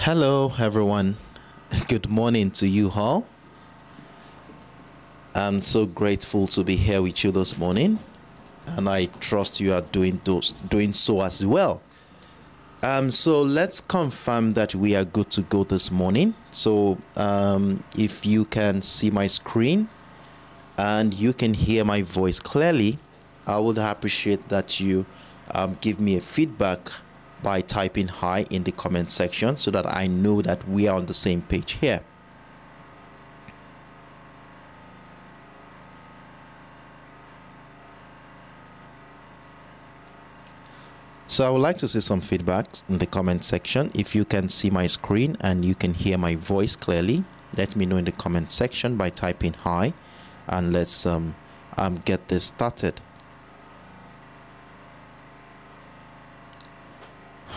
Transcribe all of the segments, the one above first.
Hello, everyone. Good morning to you all. I'm so grateful to be here with you this morning, and I trust you are doing so as well. So let's confirm that we are good to go this morning. So if you can see my screen and you can hear my voice clearly, I would appreciate that you give me a feedback by typing hi in the comment section so that I know that we are on the same page here. So I would like to see some feedback in the comment section. If you can see my screen and you can hear my voice clearly, let me know in the comment section by typing hi, and let's get this started.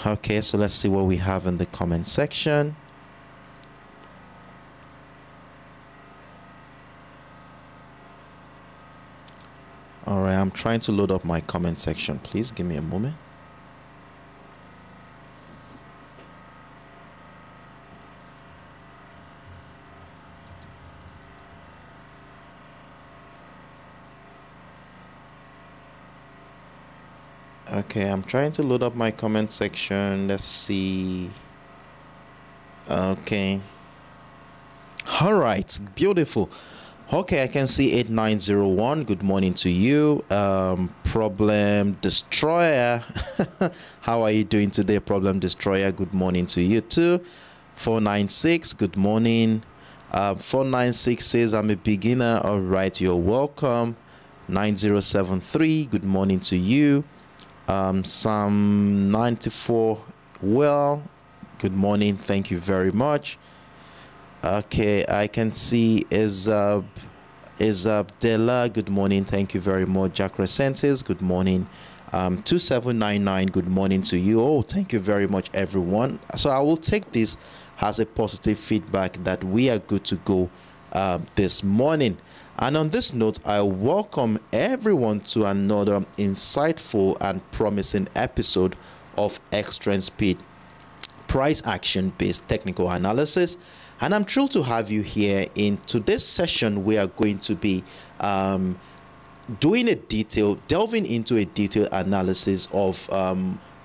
Okay, so let's see what we have in the comment section. All right, I'm trying to load up my comment section. Please give me a moment. Okay, I'm trying to load up my comment section. Let's see. Okay. All right, beautiful. Okay, I can see 8901. Good morning to you. Problem Destroyer. How are you doing today, Problem Destroyer? Good morning to you too. 496, good morning. 496 says I'm a beginner. All right, you're welcome. 9073, good morning to you. Psalm 94, well, good morning, thank you very much. Okay, I can see Isabdella, good morning, thank you very much. Jack Resentis, good morning. 2799, good morning to you. Oh, thank you very much, everyone. So I will take this as a positive feedback that we are good to go this morning. And on this note, I welcome everyone to another insightful and promising episode of Extreme Speed Price Action Based Technical Analysis. And I'm thrilled to have you here. In today's session, we are going to be delving into a detailed analysis of,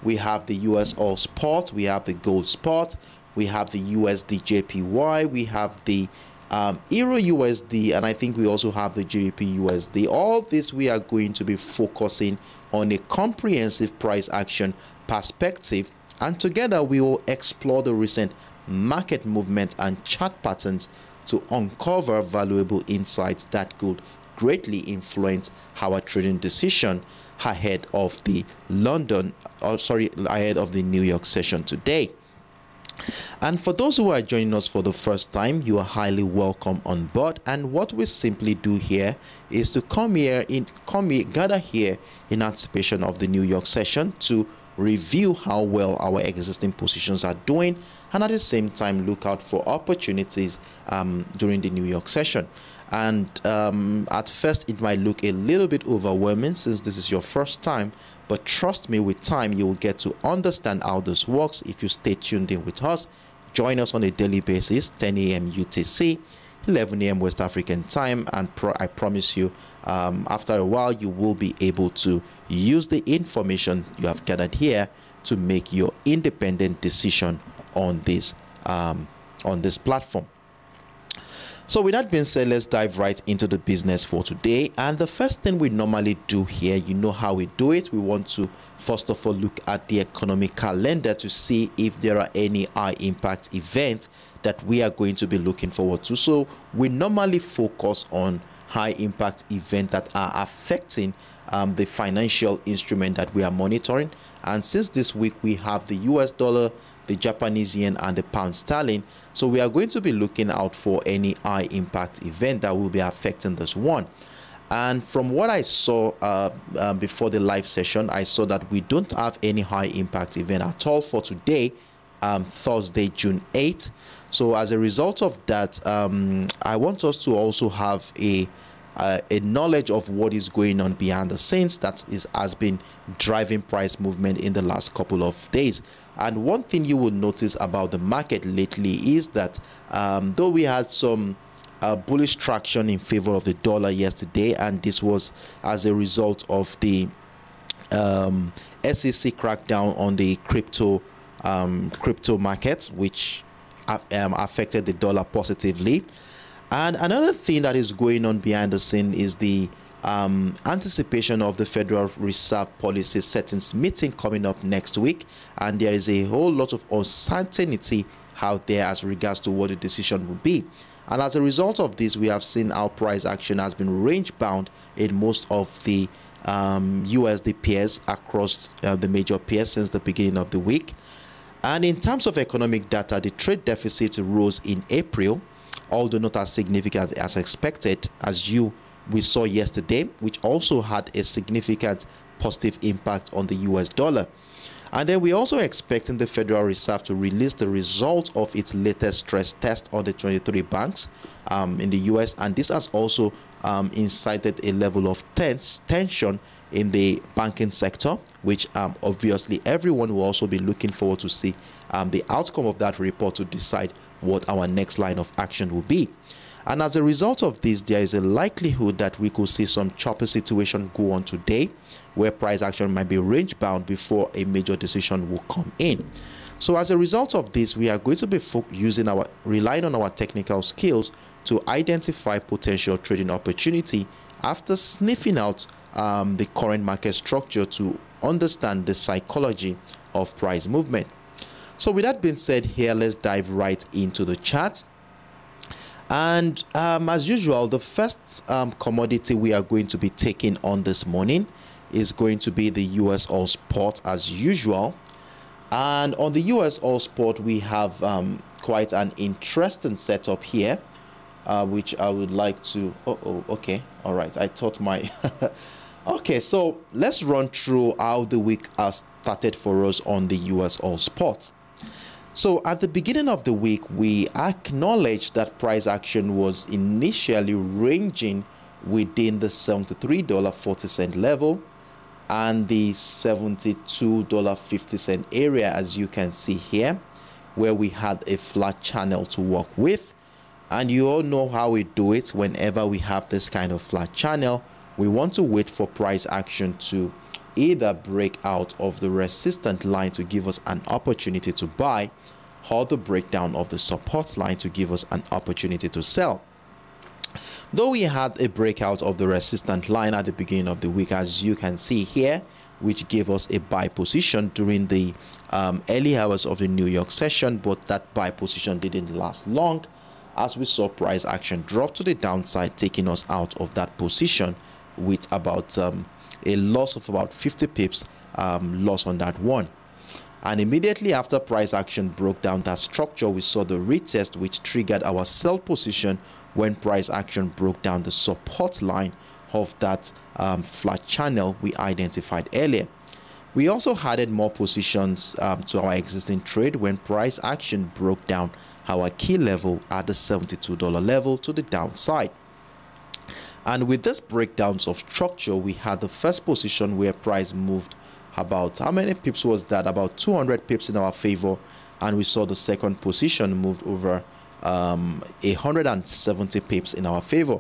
we have the USOILSPOT, we have the gold spot, we have the USD JPY, we have the EURUSD, and I think we also have the GBPUSD. All this we are going to be focusing on a comprehensive price action perspective, and together we will explore the recent market movement and chart patterns to uncover valuable insights that could greatly influence our trading decision ahead of the ahead of the New York session today. And for those who are joining us for the first time, you are highly welcome on board. And what we simply do here is to gather here in anticipation of the New York session to review how well our existing positions are doing, and at the same time look out for opportunities during the New York session. And at first it might look a little bit overwhelming since this is your first time, but trust me, with time you will get to understand how this works if you stay tuned in with us. Join us on a daily basis, 10 a.m. UTC, 11 a.m. West African time, and I promise you, after a while you will be able to use the information you have gathered here to make your independent decision on this platform. So with that being said, let's dive right into the business for today. And the first thing we normally do here, you know how we do it. We want to first of all look at the economic calendar to see if there are any high impact events that we are going to be looking forward to. So we normally focus on high impact events that are affecting the financial instrument that we are monitoring. And since this week we have the US dollar, the Japanese yen, and the pound sterling, so we are going to be looking out for any high impact event that will be affecting this one. And from what I saw before the live session, I saw that we don't have any high impact event at all for today, Thursday, June 8th. So as a result of that, I want us to also have a a knowledge of what is going on behind the scenes has been driving price movement in the last couple of days. And one thing you will notice about the market lately is that though we had some bullish traction in favor of the dollar yesterday, and this was as a result of the SEC crackdown on the crypto market, which affected the dollar positively. And another thing that is going on behind the scene is the anticipation of the Federal Reserve policy settings meeting coming up next week, and there is a whole lot of uncertainty out there as regards to what the decision will be. And as a result of this, we have seen our price action has been range bound in most of the USD pairs across the major pairs since the beginning of the week. And in terms of economic data, the trade deficit rose in April, although not as significant as expected, as we saw yesterday, which also had a significant positive impact on the US dollar. And then we're also expecting the Federal Reserve to release the results of its latest stress test on the 23 banks in the US, and this has also incited a level of tension in the banking sector, which obviously everyone will also be looking forward to see the outcome of that report to decide what our next line of action will be. And as a result of this, there is a likelihood that we could see some choppy situation go on today, where price action might be range bound before a major decision will come in. So as a result of this, we are going to be relying on our technical skills to identify potential trading opportunity after sniffing out the current market structure to understand the psychology of price movement. So with that being said, here let's dive right into the chart. And as usual, the first commodity we are going to be taking on this morning is going to be the US oil spot as usual. And on the US oil spot, we have quite an interesting setup here, which I would like to okay, all right, I thought my okay, so let's run through how the week has started for us on the US oil spot. So at the beginning of the week, we acknowledged that price action was initially ranging within the $73.40 level and the $72.50 area, as you can see here, where we had a flat channel to work with. And you all know how we do it. Whenever we have this kind of flat channel, we want to wait for price action to either break out of the resistance line to give us an opportunity to buy, or the breakdown of the support line to give us an opportunity to sell. Though we had a breakout of the resistance line at the beginning of the week, as you can see here, which gave us a buy position during the early hours of the New York session, but that buy position didn't last long, as we saw price action drop to the downside, taking us out of that position with about a loss of about 50 pips loss on that one. And immediately after price action broke down that structure, we saw the retest, which triggered our sell position when price action broke down the support line of that flat channel we identified earlier. We also added more positions to our existing trade when price action broke down our key level at the $72 level to the downside. And with this breakdowns of structure, we had the first position where price moved about, how many pips was that? About 200 pips in our favor. And we saw the second position moved over 170 pips in our favor.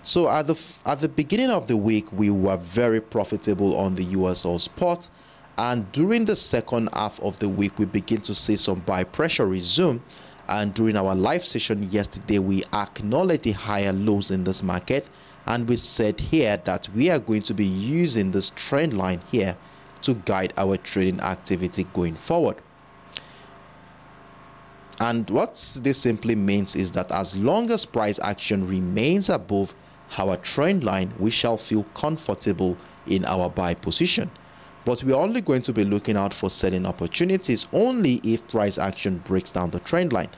So at the beginning of the week, we were very profitable on the US oil spot. And during the second half of the week, we begin to see some buy pressure resume. And during our live session yesterday, we acknowledged the higher lows in this market. And we said here that we are going to be using this trend line here to guide our trading activity going forward. And what this simply means is that as long as price action remains above our trend line, we shall feel comfortable in our buy position. But we're only going to be looking out for selling opportunities only if price action breaks down the trend line.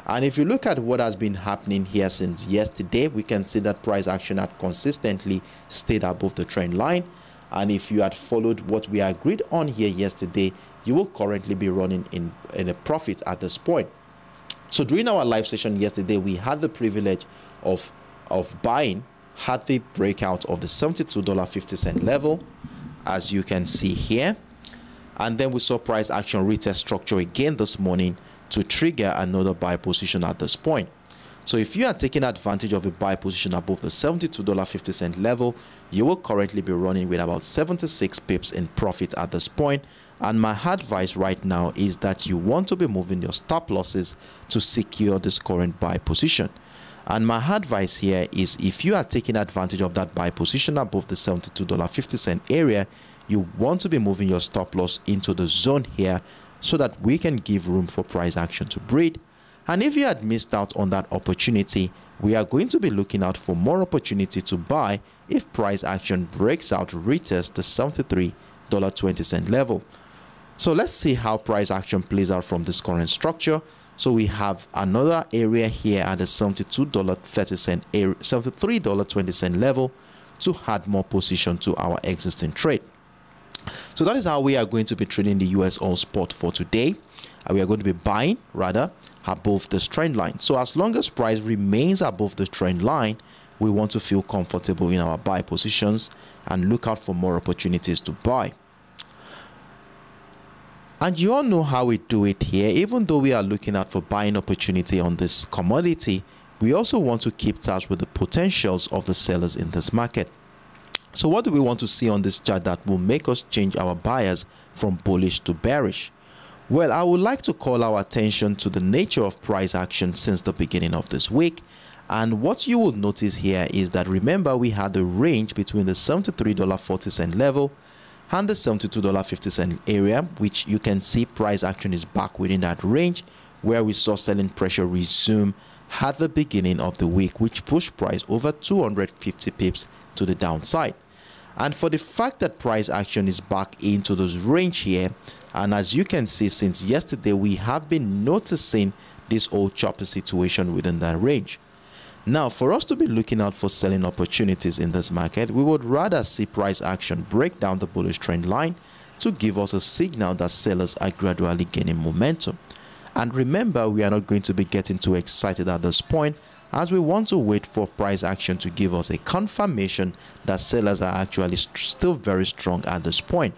And if you look at what has been happening here since yesterday, we can see that price action had consistently stayed above the trend line. And if you had followed what we agreed on here yesterday, you will currently be running in a profit at this point. So during our live session yesterday, we had the privilege of buying had the breakout of the $72.50 level, as you can see here. And then we saw price action retest structure again this morning to trigger another buy position at this point. So if you are taking advantage of a buy position above the $72.50 level, you will currently be running with about 76 pips in profit at this point. And my advice right now is that you want to be moving your stop losses to secure this current buy position. And my advice here is, if you are taking advantage of that buy position above the $72.50 area, you want to be moving your stop loss into the zone here so that we can give room for price action to breathe. And if you had missed out on that opportunity, we are going to be looking out for more opportunity to buy if price action breaks out, retests the $73.20 level. So let's see how price action plays out from this current structure. So we have another area here at the $73.20 level to add more position to our existing trade. So that is how we are going to be trading the US oil spot for today. We are going to be buying rather above this trend line. So as long as price remains above the trend line, we want to feel comfortable in our buy positions and look out for more opportunities to buy. And you all know how we do it here. Even though we are looking out for buying opportunity on this commodity, we also want to keep tabs with the potentials of the sellers in this market. So what do we want to see on this chart that will make us change our bias from bullish to bearish? Well, I would like to call our attention to the nature of price action since the beginning of this week. And what you will notice here is that, remember, we had a range between the $73.40 level and the $72.50 area, which you can see price action is back within that range, where we saw selling pressure resume at the beginning of the week, which pushed price over 250 pips to the downside. And for the fact that price action is back into this range here, and as you can see, since yesterday we have been noticing this old chopper situation within that range. Now, for us to be looking out for selling opportunities in this market, we would rather see price action break down the bullish trend line to give us a signal that sellers are gradually gaining momentum. And remember, we are not going to be getting too excited at this point, as we want to wait for price action to give us a confirmation that sellers are actually still very strong at this point.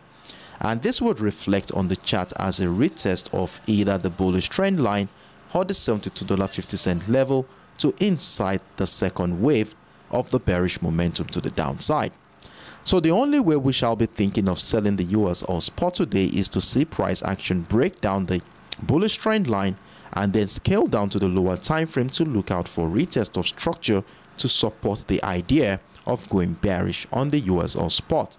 And this would reflect on the chart as a retest of either the bullish trend line or the $72.50 level to incite the second wave of the bearish momentum to the downside. So the only way we shall be thinking of selling the US oil spot today is to see price action break down the bullish trend line and then scale down to the lower time frame to look out for retest of structure to support the idea of going bearish on the US oil spot.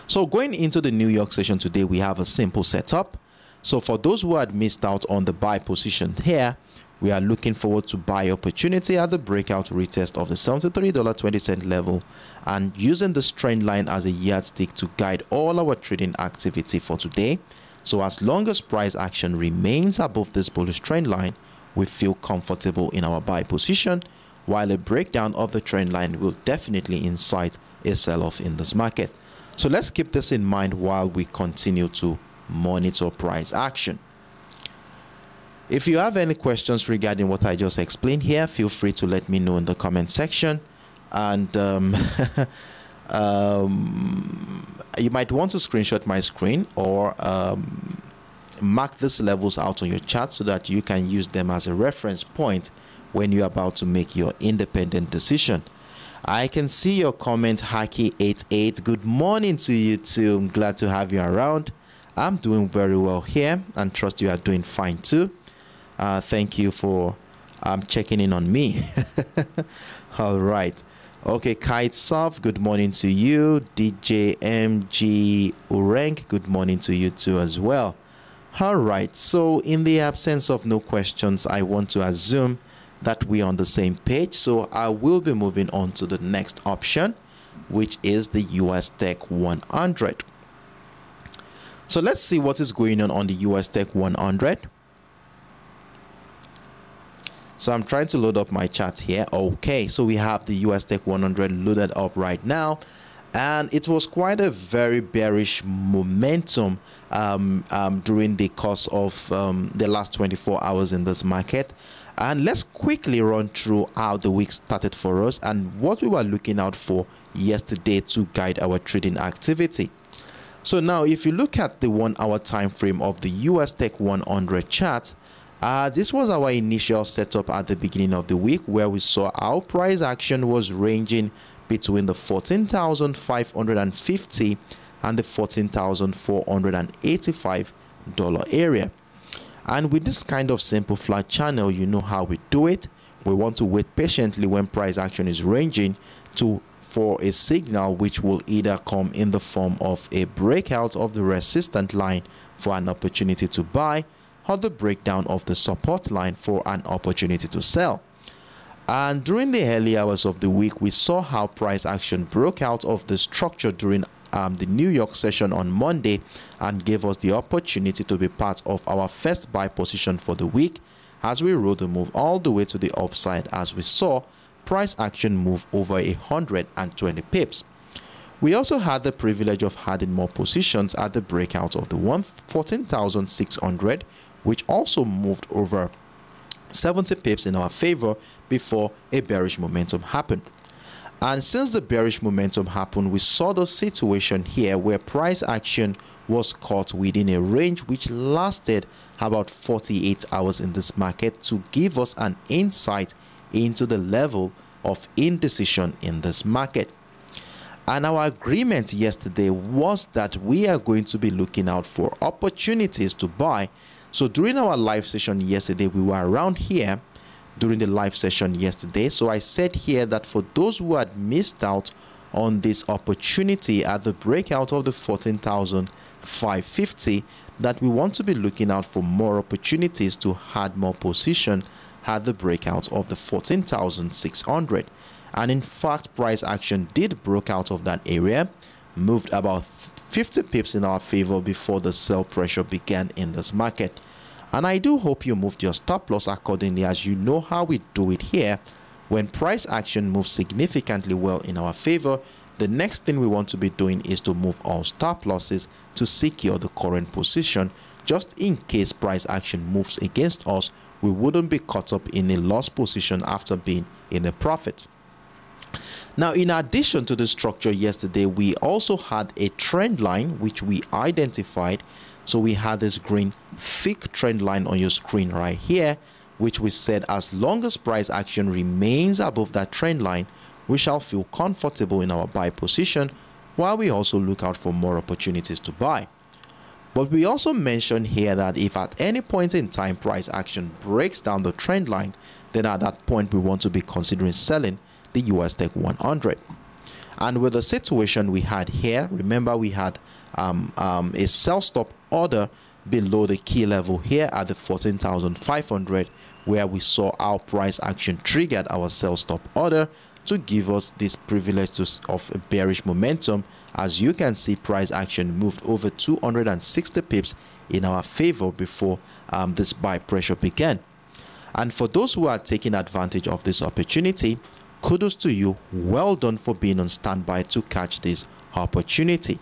So going into the New York session today, we have a simple setup. So for those who had missed out on the buy position here, we are looking forward to buy opportunity at the breakout retest of the $73.20 level and using this trend line as a yardstick to guide all our trading activity for today. So as long as price action remains above this bullish trend line, we feel comfortable in our buy position, while a breakdown of the trend line will definitely incite a sell-off in this market. So let's keep this in mind while we continue to monitor price action. If you have any questions regarding what I just explained here, feel free to let me know in the comment section. And you might want to screenshot my screen or mark these levels out on your chart so that you can use them as a reference point when you're about to make your independent decision. I can see your comment, Haki88. Good morning to you too. I'm glad to have you around. I'm doing very well here and trust you are doing fine too. Thank you for checking in on me. All right. Okay, Kite Soft, good morning to you. DJ MG Urenk, good morning to you too as well. All right. So in the absence of no questions, I want to assume that we're on the same page. So I will be moving on to the next option, which is the USTech100. So let's see what is going on the USTech100. So I'm trying to load up my chart here. Okay, so we have the USTech100 loaded up right now. And it was quite a very bearish momentum during the course of the last 24 hours in this market. And let's quickly run through how the week started for us and what we were looking out for yesterday to guide our trading activity. So now if you look at the 1 hour time frame of the USTech100 chart, this was our initial setup at the beginning of the week, where we saw our price action was ranging between the $14,550 and the $14,485 area. And with this kind of simple flat channel, you know how we do it. We want to wait patiently when price action is ranging for a signal which will either come in the form of a breakout of the resistance line for an opportunity to buy, or the breakdown of the support line for an opportunity to sell. And during the early hours of the week, we saw how price action broke out of the structure during the New York session on Monday and gave us the opportunity to be part of our first buy position for the week, as we rode the move all the way to the upside as we saw price action move over 120 pips. We also had the privilege of adding more positions at the breakout of the 14,600, which also moved over 70 pips in our favor before a bearish momentum happened. And since the bearish momentum happened, we saw the situation here where price action was caught within a range which lasted about 48 hours in this market to give us an insight into the level of indecision in this market. And our agreement yesterday was that we are going to be looking out for opportunities to buy. So during our live session yesterday, we were around here during the live session yesterday. So I said here that for those who had missed out on this opportunity at the breakout of the 14,550, that we want to be looking out for more opportunities to add more position at the breakout of the 14,600. And in fact, price action did break out of that area, moved about 50 pips in our favor before the sell pressure began in this market. And I do hope you moved your stop loss accordingly, as you know how we do it here. When price action moves significantly well in our favor, the next thing we want to be doing is to move all stop losses to secure the current position, just in case price action moves against us. We wouldn't be caught up in a loss position after being in a profit. Now, in addition to the structure yesterday, we also had a trend line which we identified. So we had this green thick trend line on your screen right here, which we said as long as price action remains above that trend line, we shall feel comfortable in our buy position, while we also look out for more opportunities to buy. But we also mentioned here that if at any point in time price action breaks down the trend line, then at that point we want to be considering selling the USTech100. And with the situation we had here, remember we had a sell stop order below the key level here at the 14,500, where we saw our price action triggered our sell stop order to give us this privilege of a bearish momentum. As you can see, price action moved over 260 pips in our favor before this buy pressure began. And for those who are taking advantage of this opportunity, kudos to you. Well done for being on standby to catch this opportunity.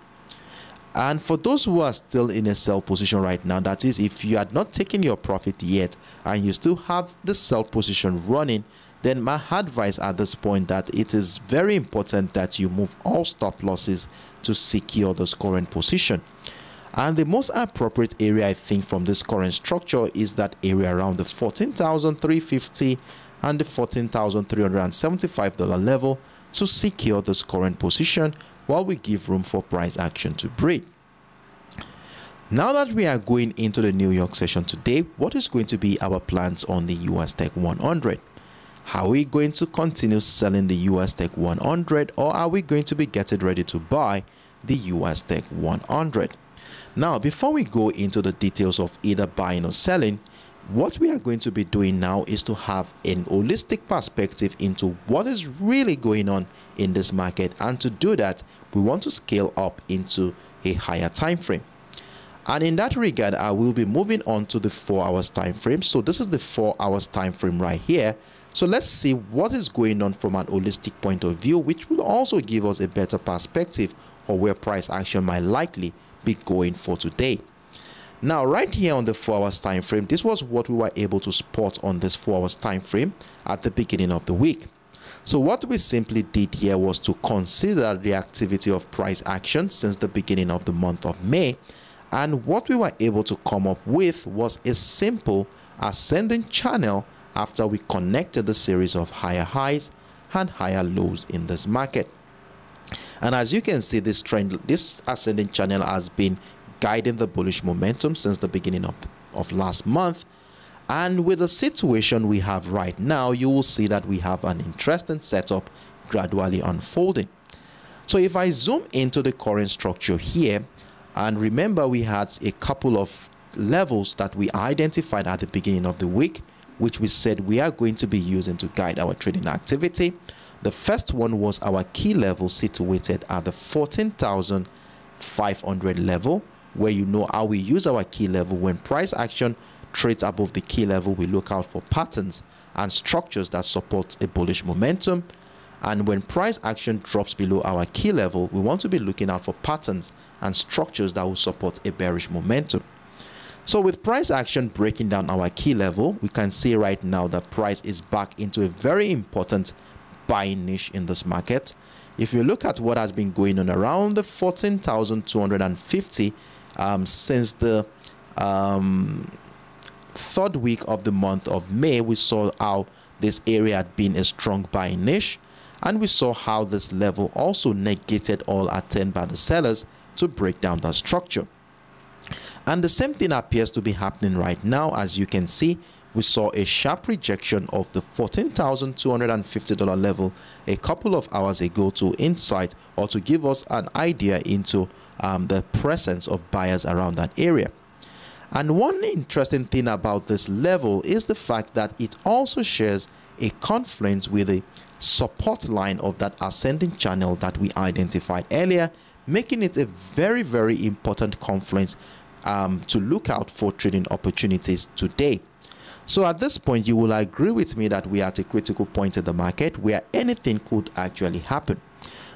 And for those who are still in a sell position right now, that is, if you had not taken your profit yet and you still have the sell position running, then my advice at this point that it is very important that you move all stop losses to secure this current position. And the most appropriate area, I think, from this current structure is that area around the 14,350 and the $14,375 level to secure this current position, while we give room for price action to break. Now that we are going into the New York session today, what is going to be our plans on the USTech100? Are we going to continue selling the USTech100, or are we going to be getting ready to buy the USTech100? Now, before we go into the details of either buying or selling, what we are going to be doing now is to have an holistic perspective into what is really going on in this market, and to do that we want to scale up into a higher time frame. And in that regard, I will be moving on to the 4 hours time frame. So this is the 4 hours time frame right here. So let's see what is going on from an holistic point of view, which will also give us a better perspective of where price action might likely be going for today. Now, right here on the 4 hours time frame, this was what we were able to spot on this 4 hours time frame at the beginning of the week. So what we simply did here was to consider the activity of price action since the beginning of the month of May, and what we were able to come up with was a simple ascending channel after we connected the series of higher highs and higher lows in this market. And as you can see, this ascending channel has been guiding the bullish momentum since the beginning of last month. And with the situation we have right now, you will see that we have an interesting setup gradually unfolding. So if I zoom into the current structure here, and remember we had a couple of levels that we identified at the beginning of the week, which we said we are going to be using to guide our trading activity. The first one was our key level situated at the 14,500 level, where you know how we use our key level. When price action trades above the key level, we look out for patterns and structures that support a bullish momentum. And when price action drops below our key level, we want to be looking out for patterns and structures that will support a bearish momentum. So with price action breaking down our key level, we can see right now that price is back into a very important buying niche in this market. If you look at what has been going on around the 14,250 since the third week of the month of May, we saw how this area had been a strong buying niche, and we saw how this level also negated all attempt by the sellers to break down that structure. And the same thing appears to be happening right now. As you can see, we saw a sharp rejection of the $14,250 level a couple of hours ago to insight or to give us an idea into the presence of buyers around that area. And one interesting thing about this level is the fact that it also shares a confluence with a support line of that ascending channel that we identified earlier, making it a very, very important confluence to look out for trading opportunities today. So at this point, you will agree with me that we are at a critical point in the market where anything could actually happen.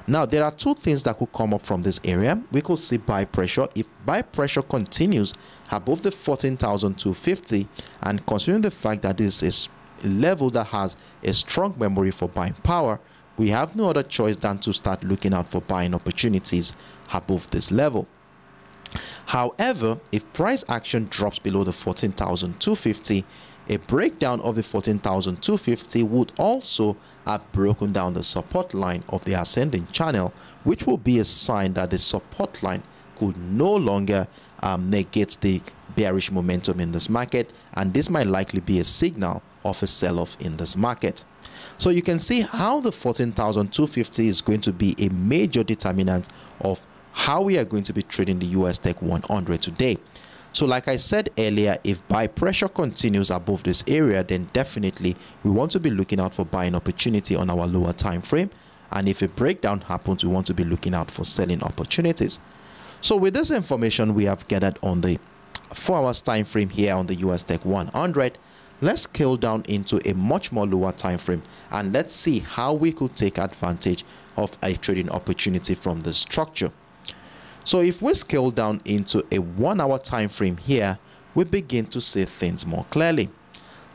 Now, there are two things that could come up from this area. We could see buy pressure. If buy pressure continues above the 14,250, and considering the fact that this is a level that has a strong memory for buying power, we have no other choice than to start looking out for buying opportunities above this level. However, if price action drops below the 14,250, a breakdown of the 14,250 would also have broken down the support line of the ascending channel, which will be a sign that the support line could no longer negate the bearish momentum in this market, and this might likely be a signal of a sell-off in this market. So you can see how the 14,250 is going to be a major determinant of how we are going to be trading the USTech100 today. So like I said earlier, if buy pressure continues above this area, then definitely we want to be looking out for buying opportunity on our lower time frame. And if a breakdown happens, we want to be looking out for selling opportunities. So with this information we have gathered on the 4 hours time frame here on the USTech100, let's scale down into a much more lower time frame and let's see how we could take advantage of a trading opportunity from the structure. So if we scale down into a 1 hour time frame here, we begin to see things more clearly.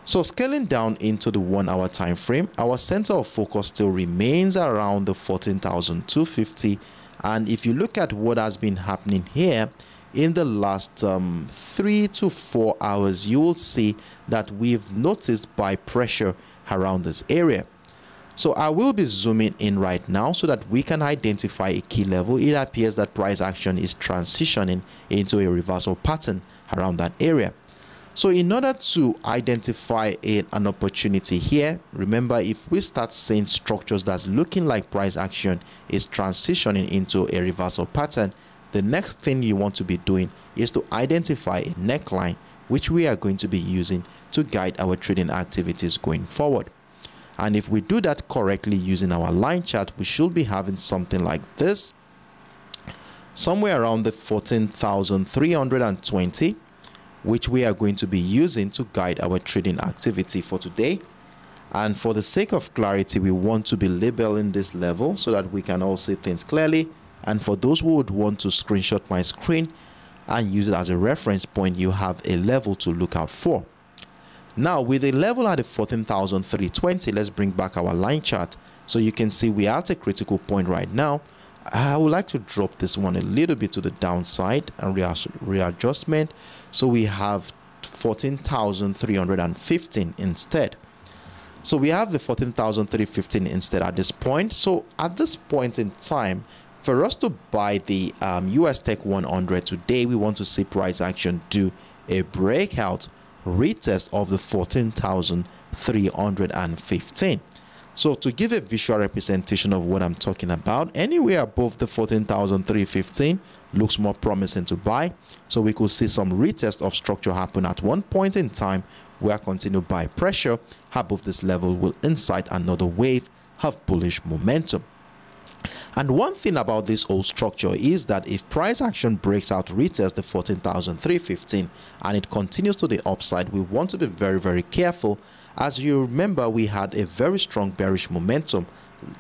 So scaling down into the 1 hour time frame, our center of focus still remains around the 14,250. And if you look at what has been happening here in the last 3 to 4 hours, you will see that we've noticed buy pressure around this area. So I will be zooming in right now so that we can identify a key level. It appears that price action is transitioning into a reversal pattern around that area. So in order to identify an opportunity here, remember, if we start seeing structures that's looking like price action is transitioning into a reversal pattern, the next thing you want to be doing is to identify a neckline, which we are going to be using to guide our trading activities going forward. And if we do that correctly using our line chart, we should be having something like this, somewhere around the 14,320, which we are going to be using to guide our trading activity for today. And for the sake of clarity, we want to be labeling this level so that we can all see things clearly. And for those who would want to screenshot my screen, and use it as a reference point, you have a level to look out for. Now, with a level at the 14,320, let's bring back our line chart so you can see we are at a critical point right now. I would like to drop this one a little bit to the downside and readjustment, so we have 14,315 instead. So we have the 14,315 instead at this point. So at this point in time, for us to buy the USTech100 today, we want to see price action do a breakout retest of the 14,315. So to give a visual representation of what I'm talking about, anywhere above the 14,315 looks more promising to buy. So we could see some retest of structure happen at one point in time where continued buy pressure above this level will incite another wave of bullish momentum. And one thing about this whole structure is that if price action breaks out, retest the 14,315 and it continues to the upside, we want to be very, very careful. As you remember, we had a very strong bearish momentum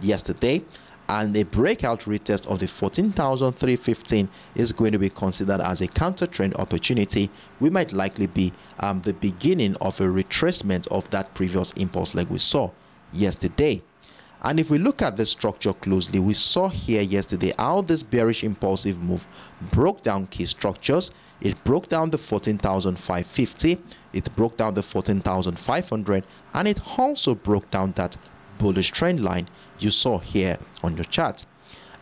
yesterday, and a breakout retest of the 14,315 is going to be considered as a counter trend opportunity. We might likely be the beginning of a retracement of that previous impulse leg we saw yesterday. And if we look at the structure closely, we saw here yesterday how this bearish impulsive move broke down key structures. It broke down the 14,550, it broke down the 14,500, and it also broke down that bullish trend line you saw here on your chart.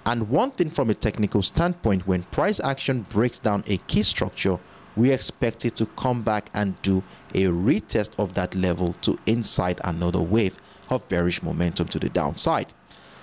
And one thing from a technical standpoint, when price action breaks down a key structure, we expect it to come back and do a retest of that level to incite another wave of bearish momentum to the downside.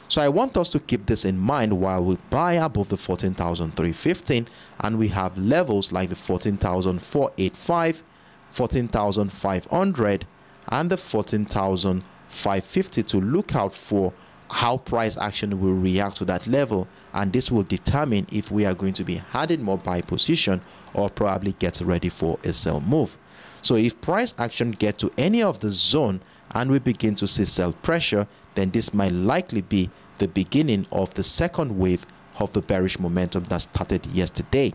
So I want us to keep this in mind while we buy above the 14,315, and we have levels like the 14,485, 14,500, and the 14,550 to look out for how price action will react to that level, and this will determine if we are going to be adding more buy position or probably get ready for a sell move. So if price action get to any of the zone and we begin to see sell pressure, then this might likely be the beginning of the second wave of the bearish momentum that started yesterday.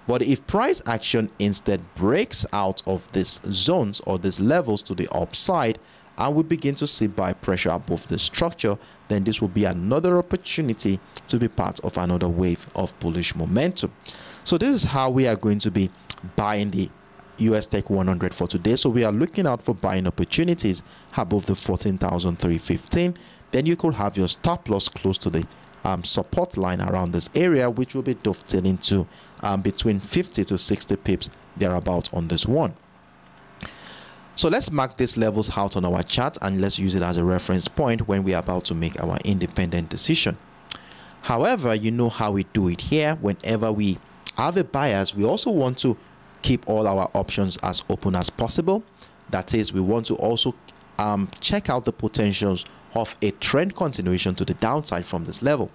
But if price action instead breaks out of these zones or these levels to the upside, and we begin to see buy pressure above the structure, then this will be another opportunity to be part of another wave of bullish momentum. So this is how we are going to be buying the USTech100 for today. So we are looking out for buying opportunities above the 14,315. Then you could have your stop loss close to the support line around this area, which will be dovetailing to between 50 to 60 pips thereabout on this one. So let's mark these levels out on our chart and let's use it as a reference point when we are about to make our independent decision. However, you know how we do it here. Whenever we have a bias, we also want to keep all our options as open as possible. That is, we want to also check out the potentials of a trend continuation to the downside from this level.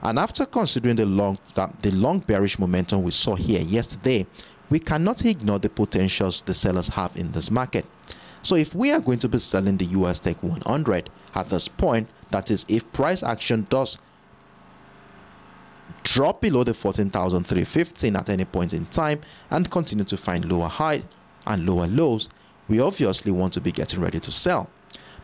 And after considering the long bearish momentum we saw here yesterday, we cannot ignore the potentials the sellers have in this market. So if we are going to be selling the USTech100 at this point, that is, if price action does drop below the 14,315 at any point in time and continue to find lower highs and lower lows, we obviously want to be getting ready to sell.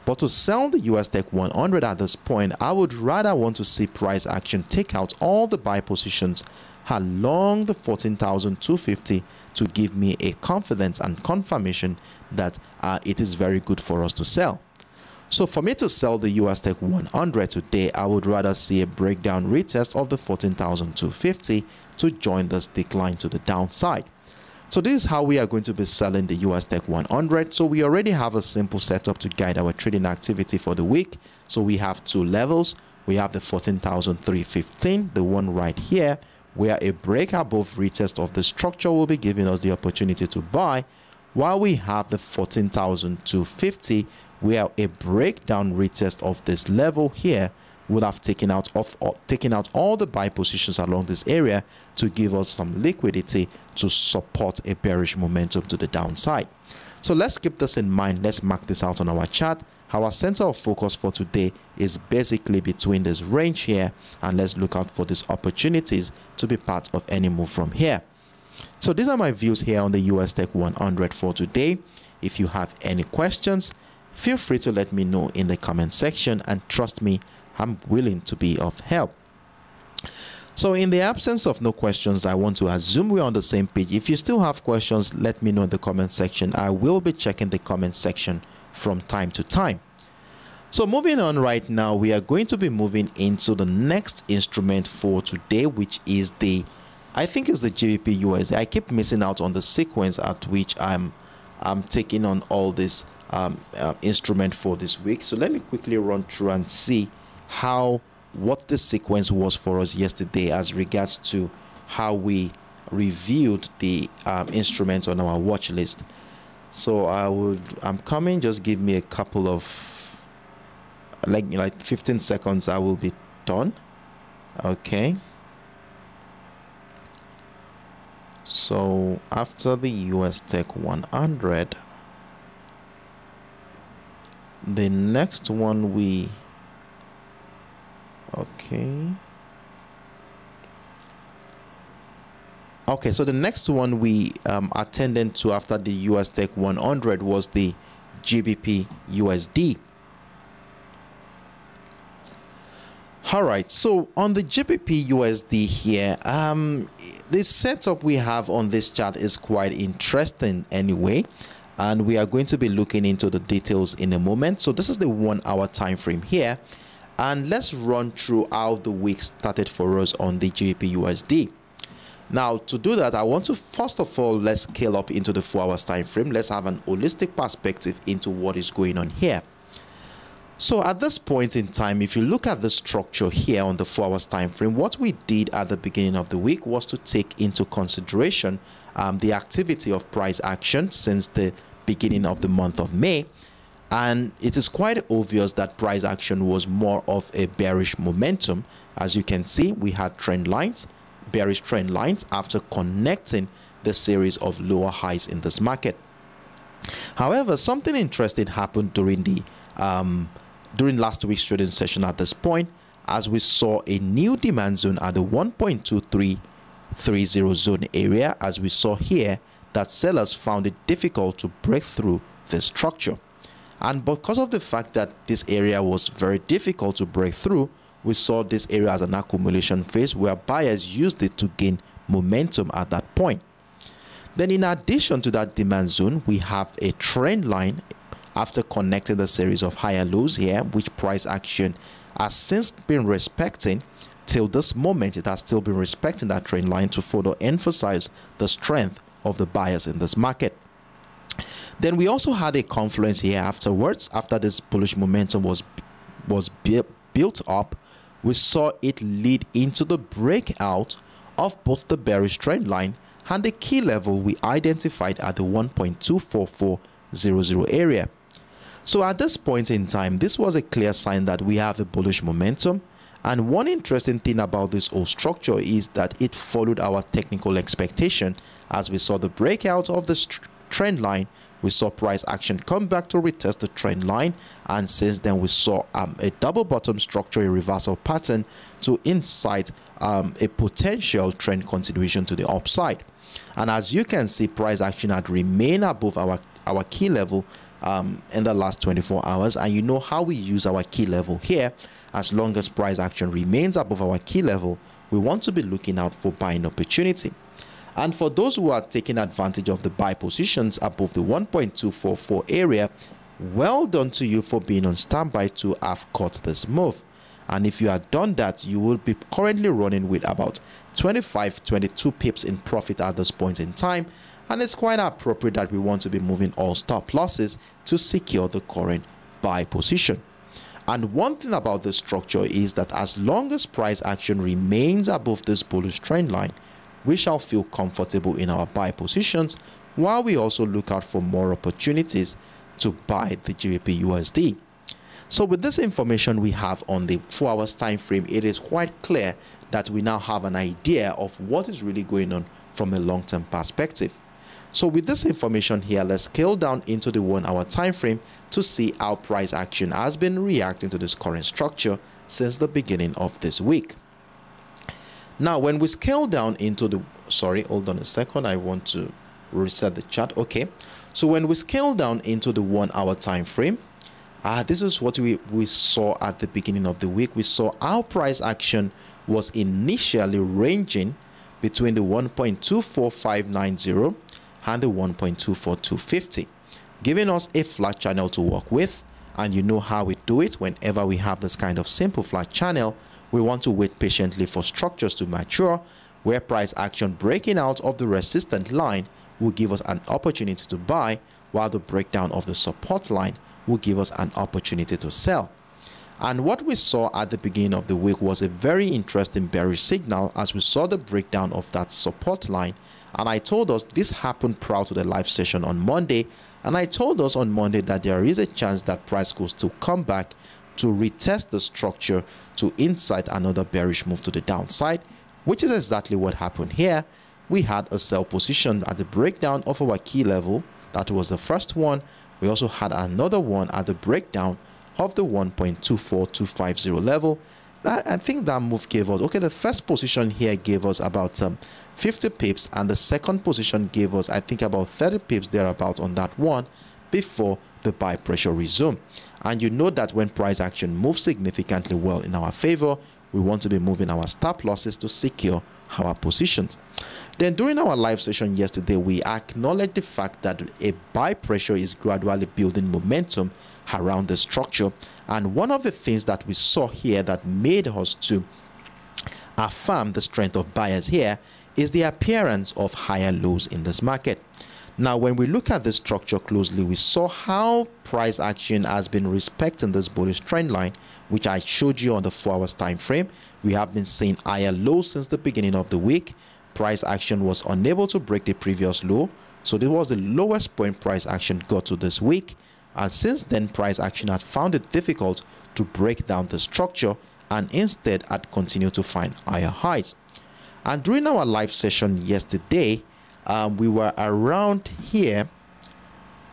But to sell the USTech100 at this point, I would rather want to see price action take out all the buy positions along the 14,250 to give me a confidence and confirmation that it is very good for us to sell. So for me to sell the USTech100 today, I would rather see a breakdown retest of the 14,250 to join this decline to the downside. So this is how we are going to be selling the USTech100. So we already have a simple setup to guide our trading activity for the week. So we have two levels. We have the 14,315, the one right here, where a break above retest of the structure will be giving us the opportunity to buy, while we have the 14,250, where a breakdown retest of this level here would have taken out all the buy positions along this area to give us some liquidity to support a bearish momentum to the downside. So let's keep this in mind. Let's mark this out on our chart. Our center of focus for today is basically between this range here, and let's look out for these opportunities to be part of any move from here. So these are my views here on the USTech 100 for today. If you have any questions, feel free to let me know in the comment section, and trust me, I'm willing to be of help. So in the absence of no questions, I want to assume we're on the same page. If you still have questions, let me know in the comment section. I will be checking the comment section from time to time. So moving on right now, we are going to be moving into the next instrument for today, which is I think it's the GBPUSD. I keep missing out on the sequence at which I'm taking on all this instrument for this week. So let me quickly run through and see what the sequence was for us yesterday as regards to how we reviewed the instruments on our watch list. So I'm coming, just give me a couple of like 15 seconds, I will be done. Okay, so after the USTech 100, the next one okay, so the next one we attended to after the USTech 100 was the GBPUSD. All right, so on the GBPUSD here, the setup we have on this chart is quite interesting anyway, and we are going to be looking into the details in a moment. So this is the 1 hour time frame here, and let's run through how the week started for us on the GBPUSD. Now, to do that, I want to first of all, let's scale up into the 4 hours time frame. Let's have an holistic perspective into what is going on here. So at this point in time, if you look at the structure here on the 4 hours time frame, what we did at the beginning of the week was to take into consideration the activity of price action since the beginning of the month of May. And it is quite obvious that price action was more of a bearish momentum. As you can see, we had trend lines, bearish trend lines, after connecting the series of lower highs in this market. However, something interesting happened during last week's trading session at this point, as we saw a new demand zone at the 1.2330 zone area, as we saw here that sellers found it difficult to break through the structure. And because of the fact that this area was very difficult to break through, we saw this area as an accumulation phase where buyers used it to gain momentum at that point. Then in addition to that demand zone, we have a trend line after connecting the series of higher lows here, which price action has since been respecting. Till this moment, it has still been respecting that trend line to further emphasize the strength of the buyers in this market. Then we also had a confluence here afterwards. After this bullish momentum was built up, we saw it lead into the breakout of both the bearish trend line and the key level we identified at the 1.24400 area. So at this point in time, this was a clear sign that we have a bullish momentum. And one interesting thing about this whole structure is that it followed our technical expectation. As we saw the breakout of the trend line, we saw price action come back to retest the trend line, and since then we saw a double bottom structure, a reversal pattern to incite a potential trend continuation to the upside. And as you can see, price action had remained above our key level in the last 24 hours, and you know how we use our key level here. As long as price action remains above our key level, we want to be looking out for buying opportunity. And for those who are taking advantage of the buy positions above the 1.244 area, well done to you for being on standby to have caught this move. And if you had done that, you will be currently running with about 22 pips in profit at this point in time. And it's quite appropriate that we want to be moving all stop losses to secure the current buy position. And one thing about this structure is that as long as price action remains above this bullish trend line, we shall feel comfortable in our buy positions, while we also look out for more opportunities to buy the GBPUSD. So with this information we have on the 4 hours time frame, it is quite clear that we now have an idea of what is really going on from a long-term perspective. So with this information here, let's scale down into the 1 hour time frame to see how price action has been reacting to this current structure since the beginning of this week. Now, when we scale down into the sorry, hold on a second, I want to reset the chart. Okay, so when we scale down into the 1 hour time frame, this is what we saw at the beginning of the week. We saw our price action was initially ranging between the 1.24590 and the 1.24250, giving us a flat channel to work with. And you know how we do it. Whenever we have this kind of simple flat channel, we want to wait patiently for structures to mature, where price action breaking out of the resistance line will give us an opportunity to buy, while the breakdown of the support line will give us an opportunity to sell. And what we saw at the beginning of the week was a very interesting bearish signal, as we saw the breakdown of that support line. And I told us this happened prior to the live session on Monday, and I told us on Monday that there is a chance that price goes to come back to retest the structure to incite another bearish move to the downside, which is exactly what happened here. We had a sell position at the breakdown of our key level. That was the first one. We also had another one at the breakdown of the 1.24250 level. I think that move gave us, okay, the first position here gave us about 50 pips, and the second position gave us, I think, about 30 pips thereabout on that one before the buy pressure resumed. And you know that when price action moves significantly well in our favor, we want to be moving our stop losses to secure our positions. Then during our live session yesterday, we acknowledged the fact that a buy pressure is gradually building momentum around the structure. And one of the things that we saw here that made us to affirm the strength of buyers here is the appearance of higher lows in this market. Now, when we look at the structure closely, we saw how price action has been respecting this bullish trend line, which I showed you on the 4 hours time frame. We have been seeing higher lows since the beginning of the week. Price action was unable to break the previous low, so this was the lowest point price action got to this week. And since then, price action had found it difficult to break down the structure, and instead had continued to find higher highs. And during our live session yesterday, we were around here.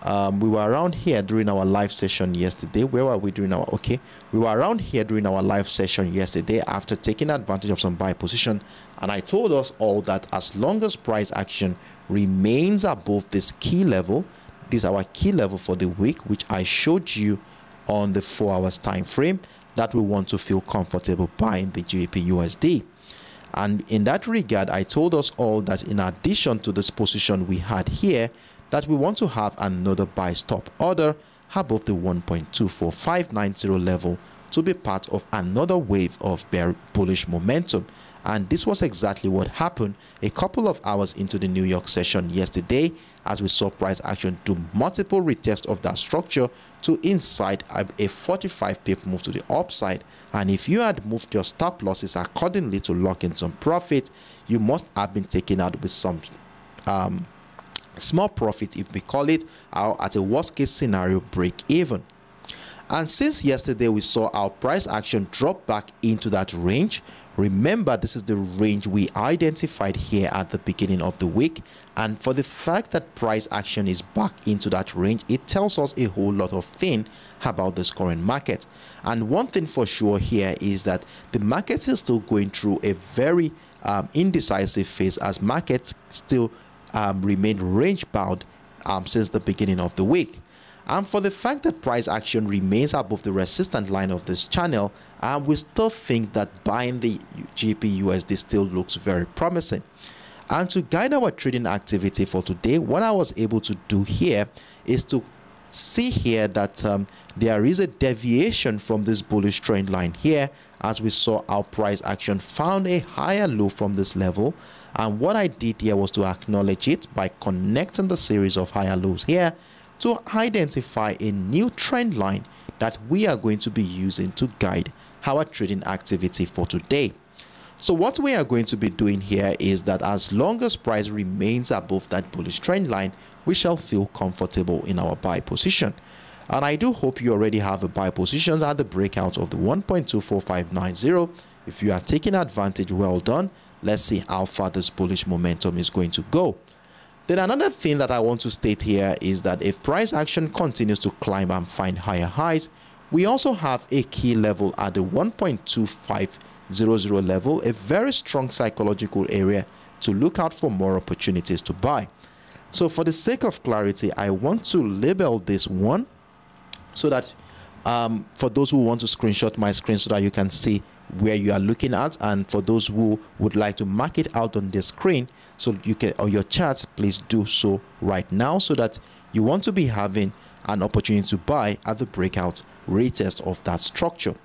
During our live session yesterday. Where were we during our, okay, we were around here during our live session yesterday after taking advantage of some buy position. And I told us all that as long as price action remains above this key level, this is our key level for the week, which I showed you on the 4 hours time frame, that we want to feel comfortable buying the GBPUSD. And in that regard, I told us all that in addition to this position we had here, that we want to have another buy stop order above the 1.24590 level to be part of another wave of bullish momentum. And this was exactly what happened a couple of hours into the New York session yesterday, as we saw price action do multiple retests of that structure to incite a 45 pip move to the upside. And if you had moved your stop losses accordingly to lock in some profit, you must have been taken out with some small profit, if we call it, or at a worst case scenario break even. And since yesterday we saw our price action drop back into that range. Remember, this is the range we identified here at the beginning of the week, and for the fact that price action is back into that range, it tells us a whole lot of things about this current market. And one thing for sure here is that the market is still going through a very indecisive phase, as markets still remain range bound since the beginning of the week. And for the fact that price action remains above the resistance line of this channel, we still think that buying the GBPUSD still looks very promising. And to guide our trading activity for today, what I was able to do here is to see here that there is a deviation from this bullish trend line here, as we saw our price action found a higher low from this level. And what I did here was to acknowledge it by connecting the series of higher lows here to identify a new trend line that we are going to be using to guide our trading activity for today. So what we are going to be doing here is that as long as price remains above that bullish trend line, we shall feel comfortable in our buy position. And I do hope you already have a buy positions at the breakout of the 1.24590. If you are taking advantage, well done. Let's see how far this bullish momentum is going to go. Then another thing that I want to state here is that if price action continues to climb and find higher highs, we also have a key level at the 1.2500 level, a very strong psychological area to look out for more opportunities to buy. So for the sake of clarity, I want to label this one so that for those who want to screenshot my screen so that you can see where you are looking at, and for those who would like to mark it out on the screen so you can, on your charts, please do so right now, so that you want to be having an opportunity to buy at the breakout retest of that structure.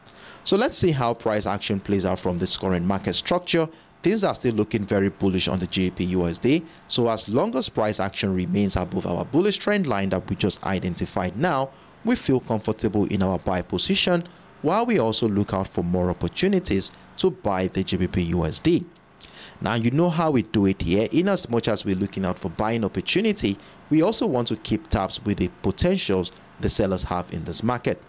So let's see how price action plays out from this current market structure. Things are still looking very bullish on the GBPUSD. So as long as price action remains above our bullish trend line that we just identified now, we feel comfortable in our buy position, while we also look out for more opportunities to buy the GBPUSD. Now, you know how we do it here. In as much as we're looking out for buying opportunity, we also want to keep tabs with the potentials the sellers have in this market.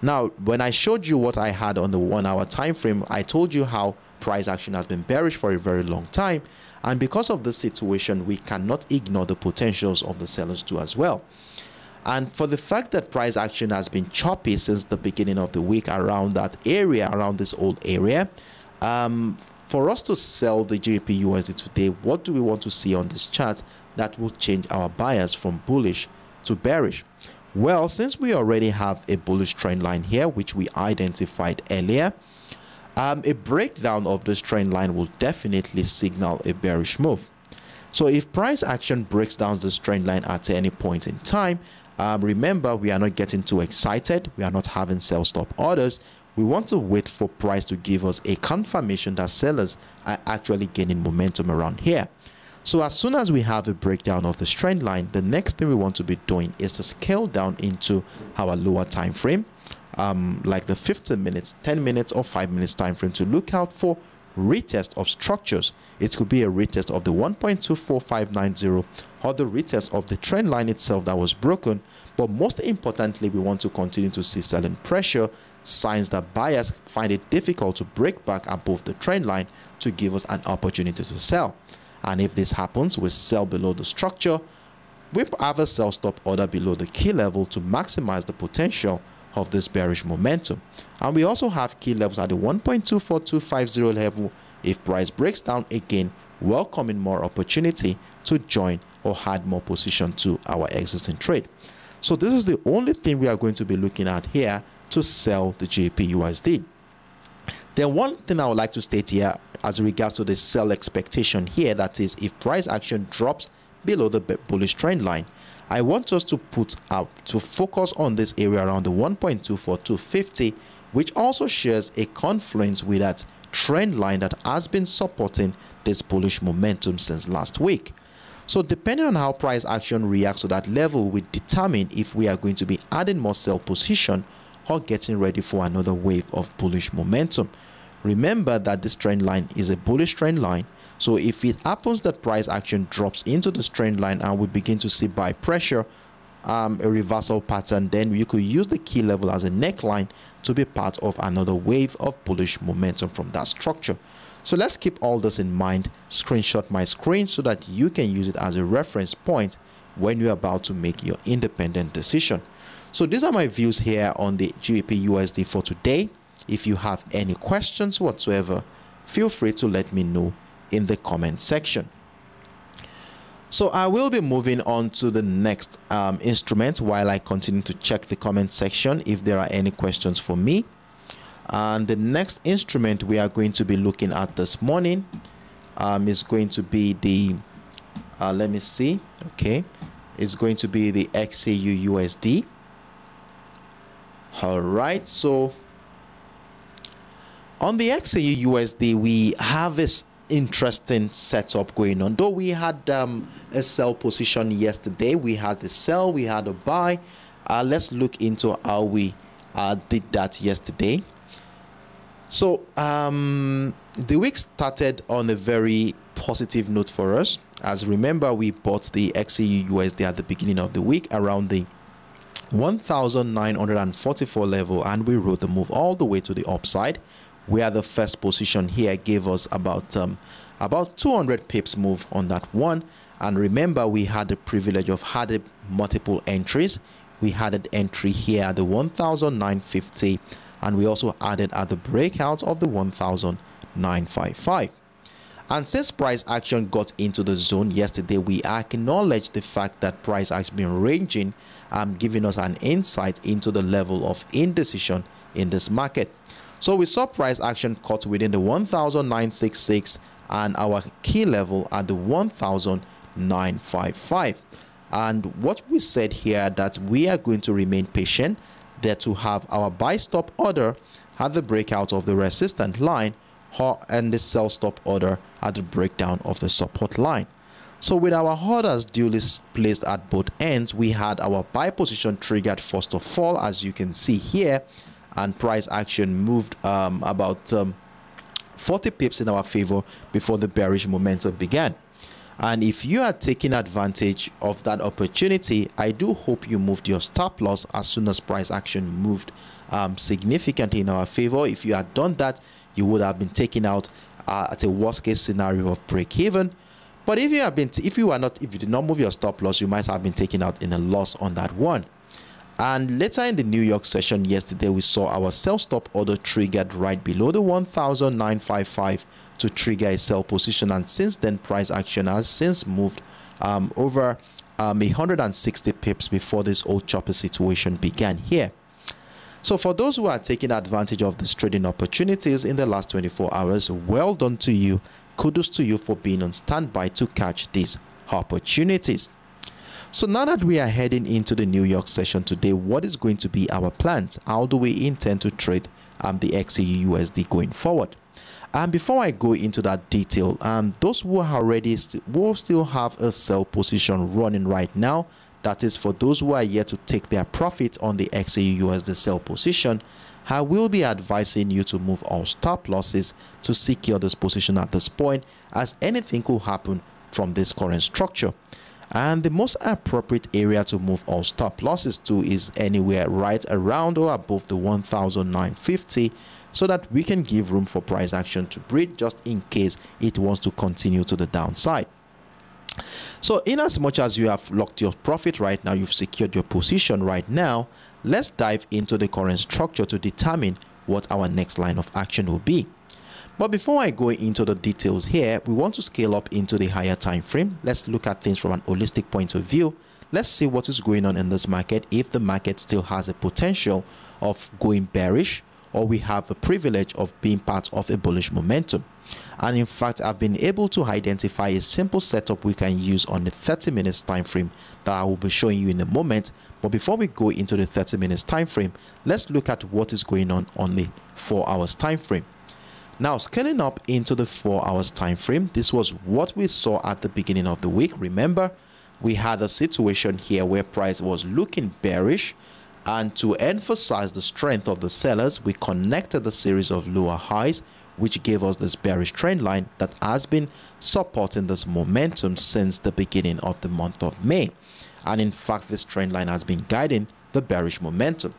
Now, when I showed you what I had on the 1 hour time frame, I told you how price action has been bearish for a very long time, and because of this situation, we cannot ignore the potentials of the sellers too as well. And for the fact that price action has been choppy since the beginning of the week around that area, around this old area, for us to sell the GBPUSD today, what do we want to see on this chart that will change our bias from bullish to bearish? Well, since we already have a bullish trend line here, which we identified earlier, a breakdown of this trend line will definitely signal a bearish move. So if price action breaks down this trend line at any point in time, remember, we are not getting too excited. We are not having sell stop orders. We want to wait for price to give us a confirmation that sellers are actually gaining momentum around here. So as soon as we have a breakdown of the trend line, the next thing we want to be doing is to scale down into our lower time frame, like the 15 minutes, 10 minutes, or 5 minutes time frame, to look out for retest of structures. It could be a retest of the 1.24590 or the retest of the trend line itself that was broken. But most importantly, we want to continue to see selling pressure, signs that buyers find it difficult to break back above the trend line to give us an opportunity to sell. And if this happens, we sell below the structure. We have a sell stop order below the key level to maximize the potential of this bearish momentum. And we also have key levels at the 1.24250 level. If price breaks down again, welcoming more opportunity to join or add more position to our existing trade. So this is the only thing we are going to be looking at here to sell the GBPUSD. Then one thing I would like to state here as regards to the sell expectation here, that is, if price action drops below the bullish trend line, I want us to focus on this area around the 1.24250, which also shares a confluence with that trend line that has been supporting this bullish momentum since last week. So depending on how price action reacts to that level will determine if we are going to be adding more sell position or getting ready for another wave of bullish momentum. Remember that this trend line is a bullish trend line. So if it happens that price action drops into this trend line and we begin to see buy pressure, a reversal pattern, then you could use the key level as a neckline to be part of another wave of bullish momentum from that structure. So let's keep all this in mind. Screenshot my screen so that you can use it as a reference point when you're about to make your independent decision. So these are my views here on the GBPUSD for today. If you have any questions whatsoever, feel free to let me know in the comment section. So I will be moving on to the next instrument while I continue to check the comment section if there are any questions for me. And the next instrument we are going to be looking at this morning is going to be the let me see, okay, it's going to be the XAUUSD. All right, so on the XAUUSD we have this interesting setup going on. Though we had a sell position yesterday, we had a sell, we had a buy. Let's look into how we did that yesterday. So the week started on a very positive note for us. As remember, we bought the XAUUSD at the beginning of the week around the 1944 level, and we rode the move all the way to the upside, where the first position here gave us about 200 pips move on that one. And remember, we had the privilege of having multiple entries. We had an entry here at the 1950, and we also added at the breakout of the 1955. And since price action got into the zone yesterday, we acknowledge the fact that price has been ranging, giving us an insight into the level of indecision in this market. So we saw price action cut within the 1,966 and our key level at the 1,955. And what we said here that we are going to remain patient there to have our buy stop order at the breakout of the resistance line and the sell stop order at the breakdown of the support line. So with our orders duly placed at both ends, we had our buy position triggered first of all, as you can see here, and price action moved about 40 pips in our favor before the bearish momentum began. And if you are taking advantage of that opportunity, I do hope you moved your stop loss as soon as price action moved significantly in our favor. If you had done that, you would have been taken out at a worst case scenario of break even. But if you did not move your stop loss, you might have been taken out in a loss on that one. And later in the New York session yesterday, we saw our sell stop order triggered right below the 1,955 to trigger a sell position. And since then, price action has since moved over 160 pips before this old chopper situation began here. So for those who are taking advantage of these trading opportunities in the last 24 hours, well done to you. Kudos to you for being on standby to catch these opportunities. So now that we are heading into the New York session today, what is going to be our plans? How do we intend to trade the XAUUSD going forward? And before I go into that detail, those who are already will still have a sell position running right now, that is for those who are yet to take their profit on the XAUUSD sell position, I will be advising you to move all stop losses to secure this position at this point, as anything could happen from this current structure. And the most appropriate area to move all stop losses to is anywhere right around or above the 1,950, so that we can give room for price action to breathe just in case it wants to continue to the downside. So in as much as you have locked your profit right now, you've secured your position right now, let's dive into the current structure to determine what our next line of action will be. But before I go into the details here, we want to scale up into the higher time frame. Let's look at things from an holistic point of view. Let's see what is going on in this market, if the market still has a potential of going bearish, or we have the privilege of being part of a bullish momentum. And in fact, I've been able to identify a simple setup we can use on the 30 minutes time frame that I will be showing you in a moment. But before we go into the 30 minutes time frame, let's look at what is going on the 4 hours time frame. Now, scaling up into the 4 hours time frame, this was what we saw at the beginning of the week. Remember, we had a situation here where price was looking bearish, and to emphasize the strength of the sellers, we connected the series of lower highs, which gave us this bearish trend line that has been supporting this momentum since the beginning of the month of May. And in fact, this trend line has been guiding the bearish momentum.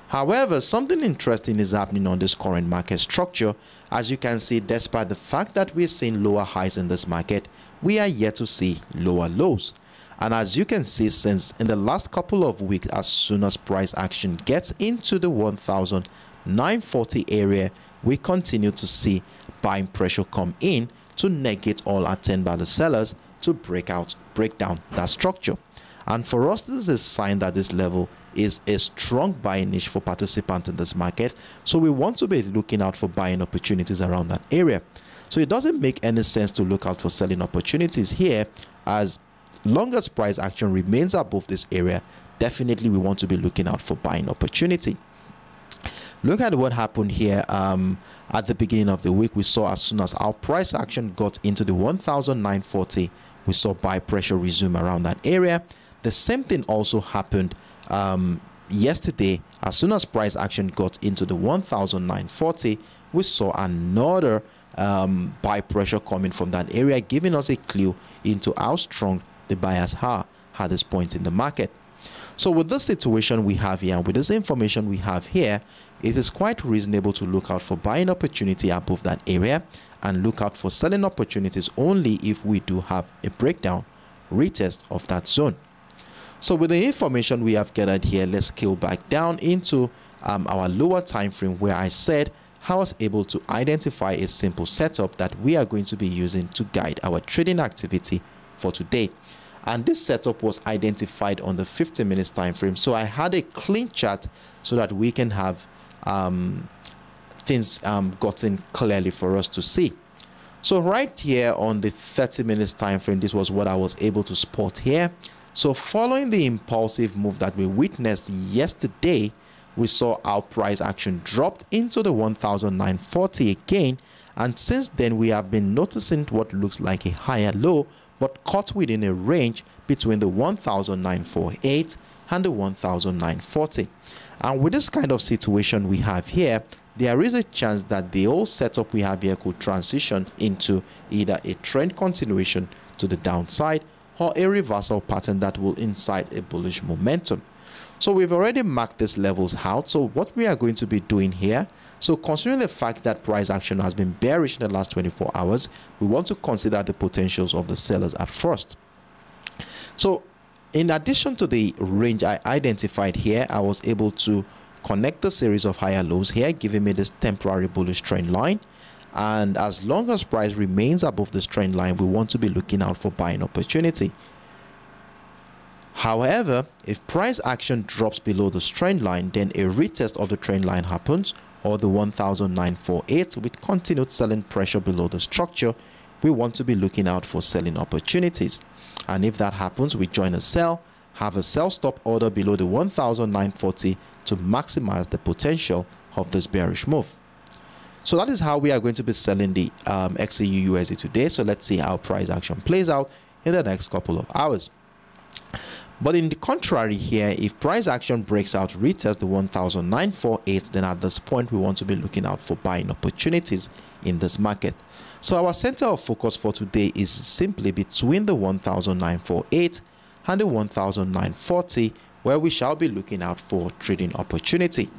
However, something interesting is happening on this current market structure. As you can see, despite the fact that we're seeing lower highs in this market, we are yet to see lower lows. And as you can see, since in the last couple of weeks, as soon as price action gets into the 1,940 area, we continue to see buying pressure come in to negate all attempt by the sellers to break down that structure. And for us, this is a sign that this level is a strong buying niche for participants in this market. So we want to be looking out for buying opportunities around that area. So it doesn't make any sense to look out for selling opportunities here, as long as price action remains above this area, definitely we want to be looking out for buying opportunity. Look at what happened here at the beginning of the week. We saw as soon as our price action got into the 1,940, we saw buy pressure resume around that area. The same thing also happened yesterday. As soon as price action got into the 1,940, we saw another buy pressure coming from that area, giving us a clue into how strong the buyers are at this point in the market. So with this situation we have here, and with this information we have here, it is quite reasonable to look out for buying opportunity above that area and look out for selling opportunities only if we do have a breakdown retest of that zone. So with the information we have gathered here, let's scale back down into our lower time frame, where I said I was able to identify a simple setup that we are going to be using to guide our trading activity for today. And this setup was identified on the 50 minutes time frame. So I had a clean chart so that we can have things gotten clearly for us to see. So right here on the 30 minutes time frame, this was what I was able to spot here. So following the impulsive move that we witnessed yesterday, we saw our price action dropped into the 1940 again, and since then we have been noticing what looks like a higher low but caught within a range between the 1948 and the 1940. And with this kind of situation we have here, there is a chance that the old setup we have here could transition into either a trend continuation to the downside or a reversal pattern that will incite a bullish momentum. So we've already marked these levels out. So what we are going to be doing here, so considering the fact that price action has been bearish in the last 24 hours, we want to consider the potentials of the sellers at first. So in addition to the range I identified here, I was able to connect a series of higher lows here, giving me this temporary bullish trend line. And as long as price remains above this trend line, we want to be looking out for buying opportunity. However, if price action drops below this trend line, then a retest of the trend line happens, or the 1948 with continued selling pressure below the structure, we want to be looking out for selling opportunities. And if that happens, we join a sell, have a sell stop order below the 1940 to maximize the potential of this bearish move. So that is how we are going to be selling the XAUUSD today. So let's see how price action plays out in the next couple of hours. But in the contrary here, if price action breaks out, retest the 1948, then at this point we want to be looking out for buying opportunities in this market. So our center of focus for today is simply between the 1948 and the 1940, where we shall be looking out for trading opportunity.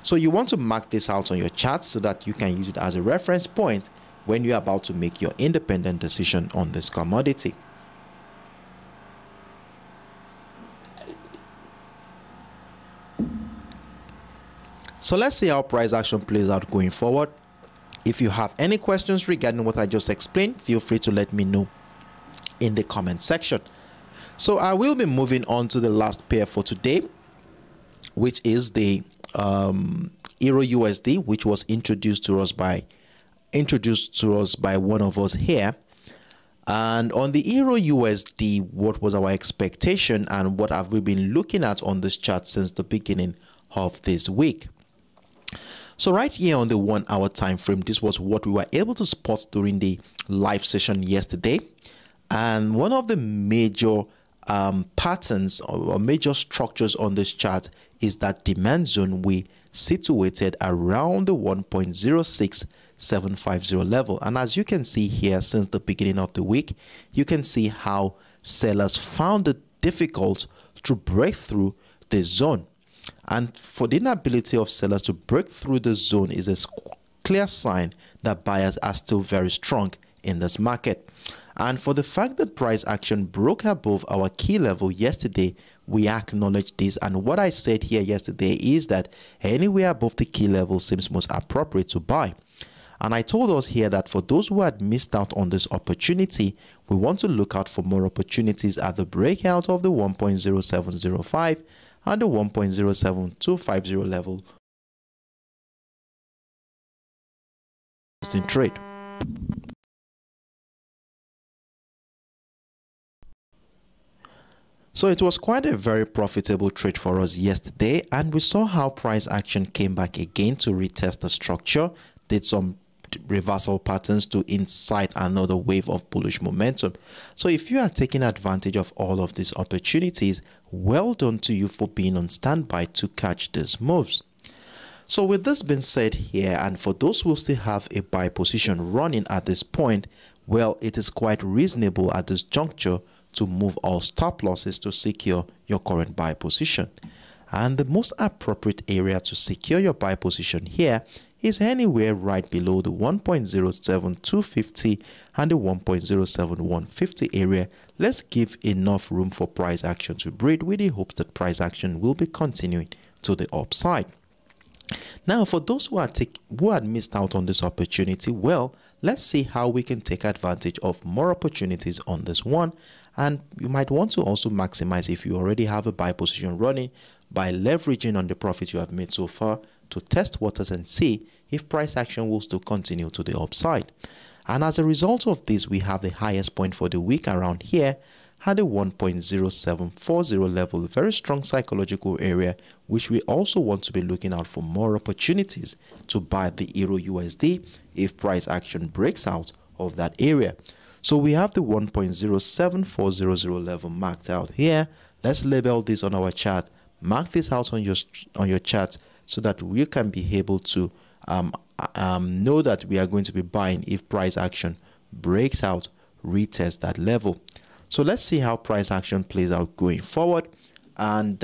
So you want to mark this out on your chart so that you can use it as a reference point when you're about to make your independent decision on this commodity. So let's see how price action plays out going forward. If you have any questions regarding what I just explained, feel free to let me know in the comment section. So I will be moving on to the last pair for today, which is the EURUSD, which was introduced to us by one of us here. And on the EURUSD, what was our expectation and what have we been looking at on this chart since the beginning of this week? So right here on the 1 hour time frame, this was what we were able to spot during the live session yesterday. And one of the major patterns or major structures on this chart is that demand zone we situated around the 1.06750 level. And as you can see here, since the beginning of the week, you can see how sellers found it difficult to break through the zone. And for the inability of sellers to break through the zone is a clear sign that buyers are still very strong in this market. And for the fact that price action broke above our key level yesterday, we acknowledge this. And what I said here yesterday is that anywhere above the key level seems most appropriate to buy. And I told us here that for those who had missed out on this opportunity, we want to look out for more opportunities at the breakout of the 1.0705 and the 1.07250 level in trade. So it was quite a very profitable trade for us yesterday, and we saw how price action came back again to retest the structure, did some reversal patterns to incite another wave of bullish momentum. So if you are taking advantage of all of these opportunities, well done to you for being on standby to catch these moves. So with this being said here, and for those who still have a buy position running at this point, well, it is quite reasonable at this juncture to move all stop losses to secure your current buy position. And the most appropriate area to secure your buy position here is anywhere right below the 1.07250 and the 1.07150 area. Let's give enough room for price action to breed with the hopes that price action will be continuing to the upside. Now, for those who had missed out on this opportunity, well, let's see how we can take advantage of more opportunities on this one. And you might want to also maximize if you already have a buy position running by leveraging on the profit you have made so far to test waters and see if price action will still continue to the upside. And as a result of this, we have the highest point for the week around here had a 1.0740 level, a very strong psychological area, which we also want to be looking out for more opportunities to buy the EURUSD if price action breaks out of that area. So we have the 1.07400 level marked out here. Let's label this on our chart. Mark this out on your chart so that we can be able to know that we are going to be buying if price action breaks out, retest that level. So let's see how price action plays out going forward. And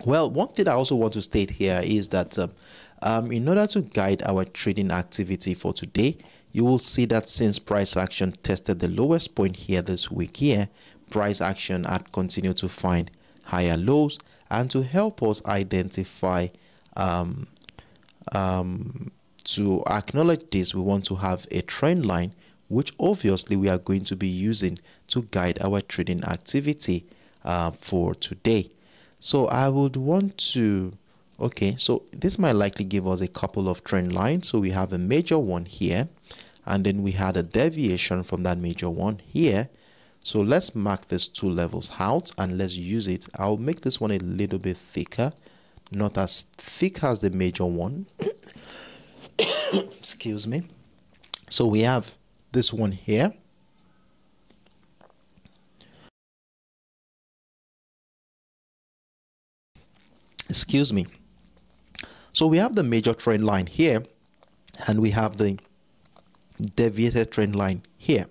well, one thing I also want to state here is that in order to guide our trading activity for today, you will see that since price action tested the lowest point here this week here, price action had continued to find higher lows. And to help us identify, to acknowledge this, we want to have a trend line, which obviously we are going to be using to guide our trading activity for today. So I would want to, okay, so this might likely give us a couple of trend lines. So we have a major one here, and then we had a deviation from that major one here. So let's mark these two levels out and let's use it. I'll make this one a little bit thicker, not as thick as the major one. Excuse me. So we have this one here. Excuse me. So we have the major trend line here, and we have the deviated trend line here.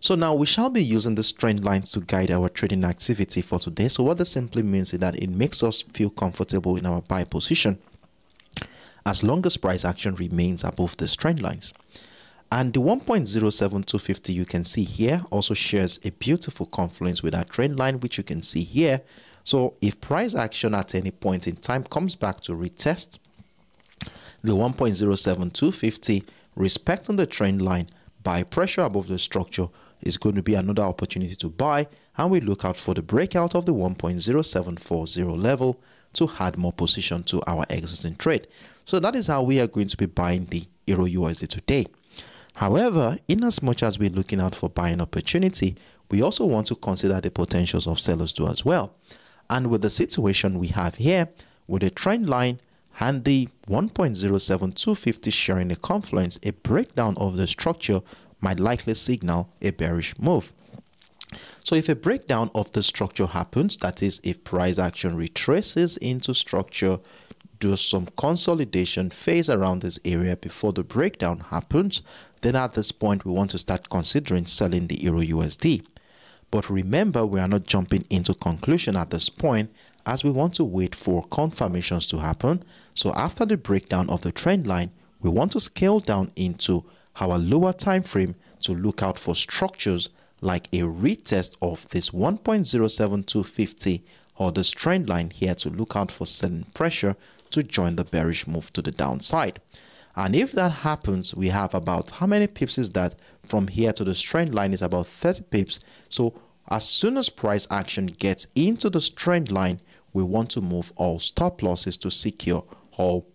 So now we shall be using this trend lines to guide our trading activity for today. So what this simply means is that it makes us feel comfortable in our buy position as long as price action remains above these trend lines. And the 1.07250 you can see here also shares a beautiful confluence with our trend line, which you can see here. So if price action at any point in time comes back to retest the 1.07250, respecting the trend line, buy pressure above the structure is going to be another opportunity to buy, and we look out for the breakout of the 1.0740 level to add more position to our existing trade. So that is how we are going to be buying the EURUSD today. However, in as much as we're looking out for buying opportunity, we also want to consider the potentials of sellers too as well. And with the situation we have here, with a trend line and the 1.07250 sharing a confluence, a breakdown of the structure might likely signal a bearish move. So if a breakdown of the structure happens, that is, if price action retraces into structure, does some consolidation phase around this area before the breakdown happens, then at this point we want to start considering selling the EURUSD. But remember, we are not jumping into conclusion at this point, as we want to wait for confirmations to happen. So after the breakdown of the trend line, we want to scale down into our lower time frame to look out for structures like a retest of this 1.07250 or this trend line here to look out for selling pressure to join the bearish move to the downside. And if that happens, we have about, how many pips is that? From here to the trend line is about 30 pips. So as soon as price action gets into the trend line, we want to move all stop losses to secure all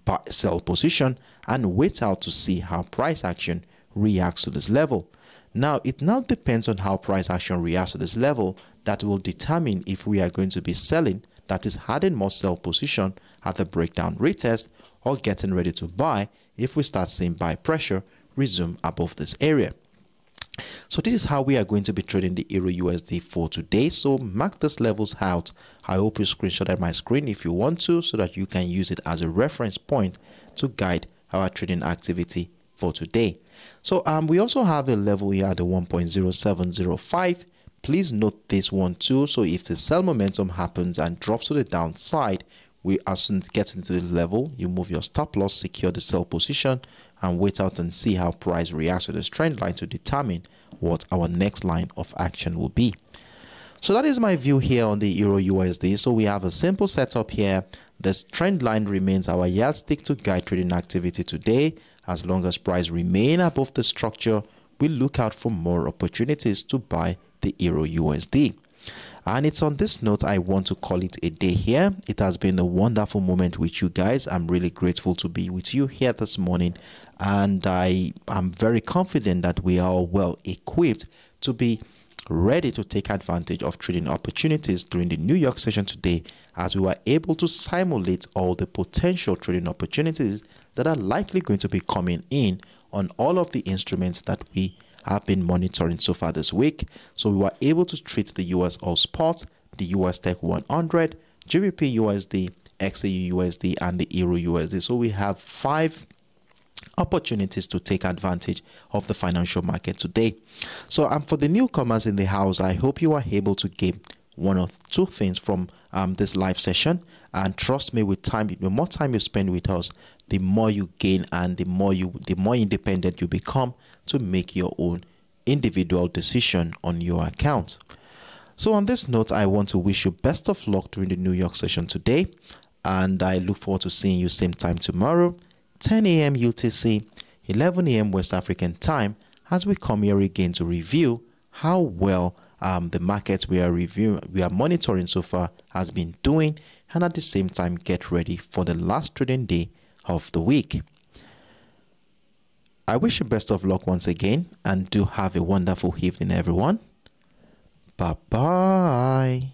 buy sell position and wait out to see how price action reacts to this level. Now it now depends on how price action reacts to this level that will determine if we are going to be selling, that is adding more sell position at the breakdown retest, or getting ready to buy if we start seeing buy pressure resume above this area. So this is how we are going to be trading the EURUSD for today. So mark these levels out. I hope you screenshot my screen if you want to, so that you can use it as a reference point to guide our trading activity for today. So we also have a level here at the 1.0705. Please note this one too. So if the sell momentum happens and drops to the downside, we as soon as get into the level, you move your stop loss, secure the sell position, and wait out and see how price reacts to this trend line to determine what our next line of action will be. So that is my view here on the EURUSD. So we have a simple setup here. This trend line remains our yardstick to guide trading activity today. As long as price remain above the structure, we look out for more opportunities to buy the EURUSD. And it's on this note I want to call it a day here. It has been a wonderful moment with you guys. I'm really grateful to be with you here this morning, and I am very confident that we are well equipped to be ready to take advantage of trading opportunities during the New York session today, as we were able to simulate all the potential trading opportunities that are likely going to be coming in on all of the instruments that we have been monitoring so far this week. So we were able to treat the USOILSPOT, the USTech100, GBPUSD, XAUUSD, and the EURUSD. So we have 5 opportunities to take advantage of the financial market today. So for the newcomers in the house, I hope you are able to gain 1 or 2 things from this live session. And trust me, with time, the more time you spend with us, the more you gain, and the more independent you become to make your own individual decision on your account. So on this note, I want to wish you best of luck during the New York session today, and I look forward to seeing you same time tomorrow, 10 a.m. UTC, 11 a.m. West African time, as we come here again to review how well the markets we are monitoring so far has been doing, and at the same time get ready for the last trading day of the week. I wish you best of luck once again, and do have a wonderful evening, everyone. Bye bye.